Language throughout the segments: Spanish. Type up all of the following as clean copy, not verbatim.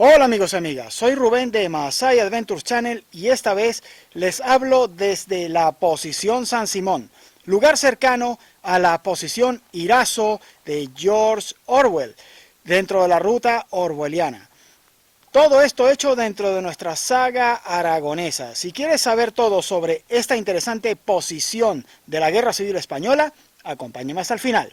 Hola amigos y amigas, soy Rubén de Maasai Adventures Channel y esta vez les hablo desde la posición San Simón, lugar cercano a la posición Irazo de George Orwell, dentro de la ruta orwelliana. Todo esto hecho dentro de nuestra saga aragonesa. Si quieres saber todo sobre esta interesante posición de la Guerra Civil Española, acompáñame hasta el final.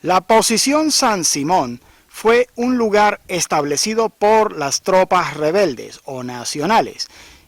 La posición San Simón fue un lugar establecido por las tropas rebeldes o nacionales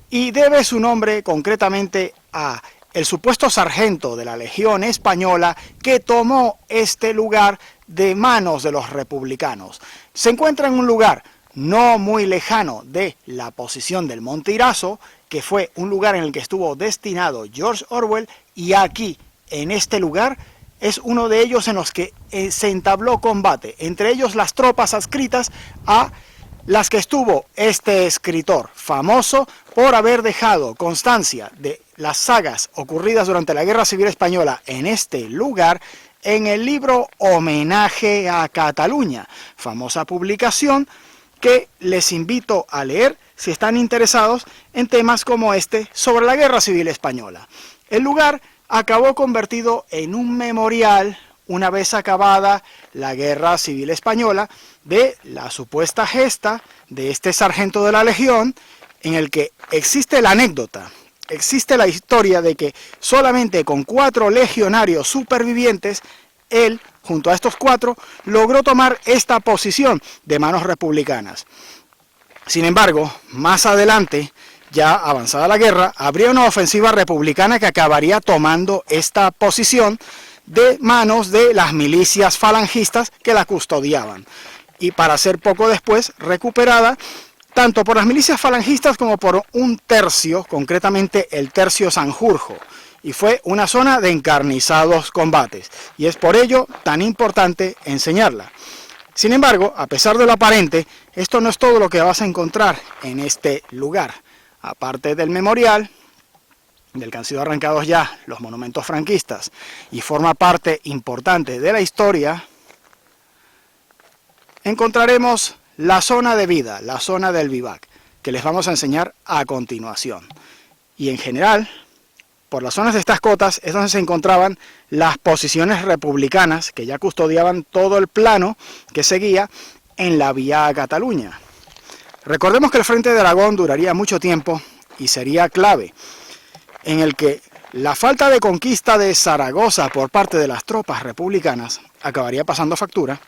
y debe su nombre concretamente a el supuesto sargento de la Legión Española que tomó este lugar de manos de los republicanos. Se encuentra en un lugar no muy lejano de la posición del Monte Irazo, que fue un lugar en el que estuvo destinado George Orwell, y aquí, en este lugar, es uno de ellos en los que se entabló combate, entre ellos las tropas adscritas a las que estuvo este escritor, famoso por haber dejado constancia de las sagas ocurridas durante la Guerra Civil Española en este lugar, en el libro Homenaje a Cataluña, famosa publicación que les invito a leer si están interesados en temas como este sobre la Guerra Civil Española. El lugar acabó convertido en un memorial una vez acabada la Guerra Civil Española de la supuesta gesta de este sargento de la Legión, en el que existe la anécdota, existe la historia de que solamente con 4 legionarios supervivientes, él, junto a estos 4, logró tomar esta posición de manos republicanas. Sin embargo, más adelante, ya avanzada la guerra, habría una ofensiva republicana que acabaría tomando esta posición de manos de las milicias falangistas que la custodiaban, y para ser poco después recuperada tanto por las milicias falangistas como por un tercio, concretamente el tercio Sanjurjo, y fue una zona de encarnizados combates, y es por ello tan importante enseñarla. Sin embargo, a pesar de lo aparente, esto no es todo lo que vas a encontrar en este lugar. Aparte del memorial, del que han sido arrancados ya los monumentos franquistas, y forma parte importante de la historia, encontraremos la zona de vida, la zona del vivac, que les vamos a enseñar a continuación. Y en general, por las zonas de estas cotas es donde se encontraban las posiciones republicanas que ya custodiaban todo el plano que seguía en la vía a Cataluña. Recordemos que el Frente de Aragón duraría mucho tiempo y sería clave, en el que la falta de conquista de Zaragoza por parte de las tropas republicanas acabaría pasando factura,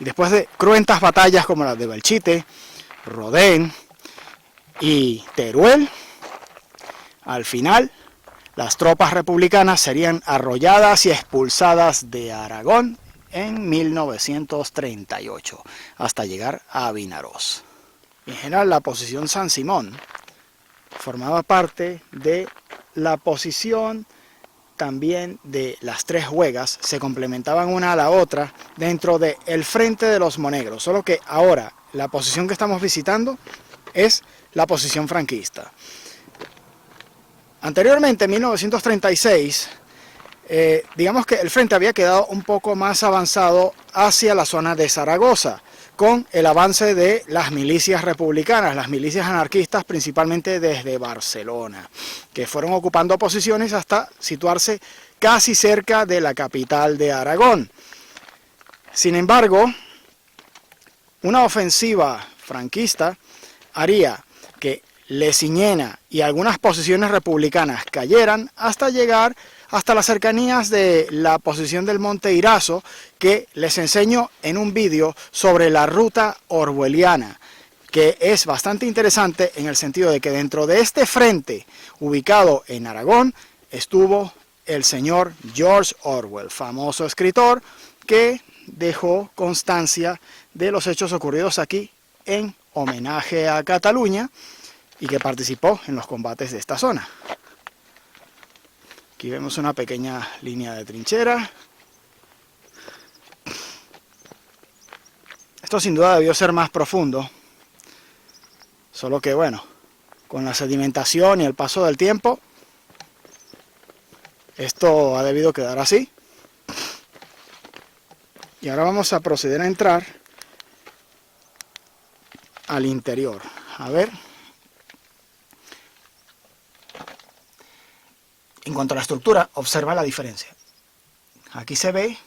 y después de cruentas batallas como las de Belchite, Rodén y Teruel, al final las tropas republicanas serían arrolladas y expulsadas de Aragón en 1938, hasta llegar a Vinaroz. En general, la posición San Simón formaba parte de la posición también de las Tres Huegas, se complementaban una a la otra dentro del Frente de los Monegros, solo que ahora la posición que estamos visitando es la posición franquista. Anteriormente, en 1936, digamos que el frente había quedado un poco más avanzado hacia la zona de Zaragoza, con el avance de las milicias republicanas, las milicias anarquistas, principalmente desde Barcelona, que fueron ocupando posiciones hasta situarse casi cerca de la capital de Aragón. Sin embargo, una ofensiva franquista haría que Leciñena y algunas posiciones republicanas cayeran hasta llegar hasta las cercanías de la posición del Monte Irazo, que les enseño en un vídeo sobre la ruta orwelliana, que es bastante interesante en el sentido de que dentro de este frente ubicado en Aragón estuvo el señor George Orwell, famoso escritor que dejó constancia de los hechos ocurridos aquí en Homenaje a Cataluña, y que participó en los combates de esta zona. Aquí vemos una pequeña línea de trinchera. Esto sin duda debió ser más profundo, solo que bueno, con la sedimentación y el paso del tiempo, esto ha debido quedar así. Y ahora vamos a proceder a entrar al interior. A ver. En cuanto a la estructura, observa la diferencia. Aquí se ve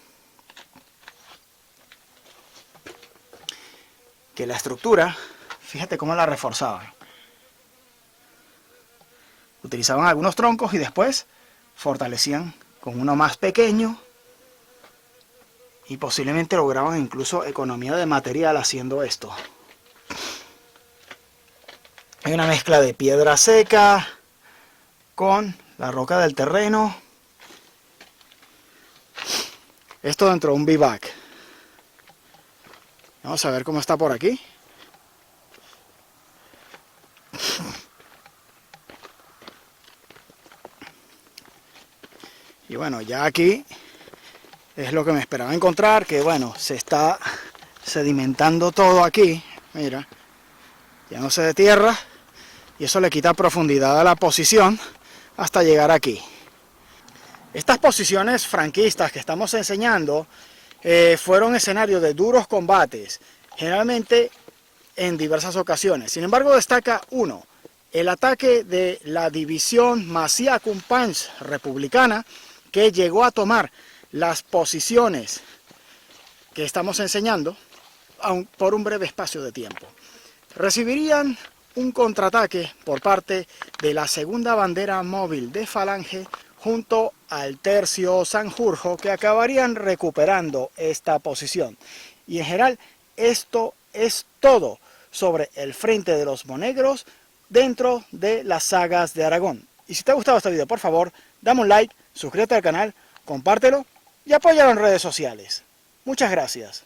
que la estructura, fíjate cómo la reforzaban. Utilizaban algunos troncos y después fortalecían con uno más pequeño y posiblemente lograban incluso economía de material haciendo esto. Hay una mezcla de piedra seca con la roca del terreno. Esto dentro de un bivac. Vamos a ver cómo está por aquí. Y bueno, ya aquí es lo que me esperaba encontrar, que bueno, se está sedimentando todo aquí. Mira, ya no se de tierra y eso le quita profundidad a la posición hasta llegar aquí. Estas posiciones franquistas que estamos enseñando fueron escenarios de duros combates, generalmente en diversas ocasiones. Sin embargo, destaca uno, el ataque de la división Masia Kumpanj republicana, que llegó a tomar las posiciones que estamos enseñando por un breve espacio de tiempo. Recibirían un contraataque por parte de la segunda bandera móvil de Falange junto al tercio Sanjurjo, que acabarían recuperando esta posición. Y en general, esto es todo sobre el frente de los monegros dentro de las sagas de Aragón. Y si te ha gustado este video, por favor, dame un like, suscríbete al canal, compártelo y apóyalo en redes sociales. Muchas gracias.